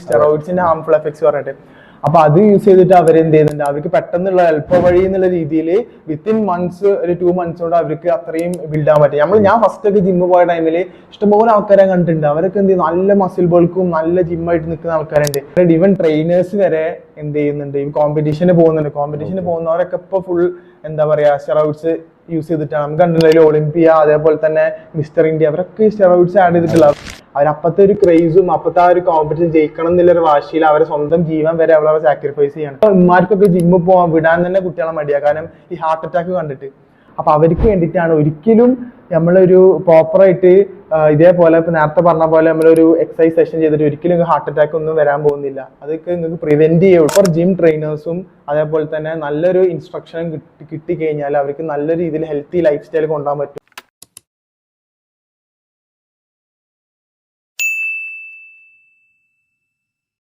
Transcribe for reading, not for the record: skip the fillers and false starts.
സ്റ്റെറോയിഡ്സിന്റെ harmful effects പറഞ്ഞിട്ട്. അപ്പൊ അത് യൂസ് ചെയ്തിട്ട് അവരെന്ത് ചെയ്യുന്നുണ്ട്, അവർക്ക് പെട്ടെന്നുള്ള എളുപ്പ വഴി എന്നുള്ള രീതിയിൽ വിത്തിൻ മന്ത്സ്, ഒരു 2 months കൊണ്ട് അവർക്ക് അത്രയും ബിൽഡ് ആവാൻ പറ്റും. ഞാൻ ഫസ്റ്റ് ഒക്കെ ജിമ്മ് പോയ ടൈമിൽ ഇഷ്ടംപോലെ ആൾക്കാരെ കണ്ടിട്ടുണ്ട്. അവരൊക്കെ എന്ത് ചെയ്യും, നല്ല മസിൽ ബൾക്കും നല്ല ജിമ്മായിട്ട് നിൽക്കുന്ന ആൾക്കാരുണ്ട്. ഈവൻ ട്രെയിനേഴ്സ് വരെ എന്ത് ചെയ്യുന്നുണ്ട്, ഈ കോമ്പറ്റീഷന് പോകുന്നുണ്ട്. കോമ്പറ്റീഷന് പോകുന്നവരൊക്കെ ഇപ്പൊ ഫുൾ എന്താ പറയാ സ്റ്റെറോയിഡ്സ് യൂസ് ചെയ്തിട്ടാണ്. നമുക്ക് കണ്ടിട്ടുള്ള ഒളിമ്പിയ, അതേപോലെ തന്നെ മിസ്റ്റർ ഇന്ത്യ, അവരൊക്കെ സ്റ്റെറോയിഡ്സ് ആഡ് ചെയ്തിട്ടുള്ള അവരപ്പത്തെ ഒരു ക്രേസും അപ്പത്തെ ആ ഒരു കോമ്പറ്റീഷൻ ജയിക്കണം എന്നുള്ളൊരു വാശിയിൽ അവരെ സ്വന്തം ജീവൻ വരെ അവളെ സാക്രിഫൈസ് ചെയ്യണം. അപ്പൊ ഉമ്മാർക്കൊക്കെ ജിമ്മിൽ പോകാൻ വിടാൻ തന്നെ കുട്ടികളെ മടിയാ, കാരണം ഈ ഹാർട്ട് അറ്റാക്ക് കണ്ടിട്ട്. അപ്പൊ അവർക്ക് വേണ്ടിയിട്ടാണ് ഒരിക്കലും നമ്മളൊരു പ്രോപ്പറായിട്ട് ഇതേപോലെ ഇപ്പൊ നേരത്തെ പറഞ്ഞ പോലെ നമ്മളൊരു എക്സസൈസ് സെഷൻ ചെയ്തിട്ട് ഒരിക്കലും ഹാർട്ട് അറ്റാക്ക് ഒന്നും വരാൻ പോകുന്നില്ല. അതൊക്കെ നിങ്ങൾക്ക് പ്രിവെന്റ് ചെയ്യുള്ളൂ. ഫോർ ജിം ട്രെയിനേഴ്സും അതേപോലെ തന്നെ നല്ലൊരു ഇൻസ്ട്രക്ഷനും കിട്ടി കഴിഞ്ഞാൽ അവർക്ക് നല്ല രീതിയിൽ ഹെൽത്തി ലൈഫ് സ്റ്റൈൽ കൊണ്ടുപോകാൻ പറ്റും.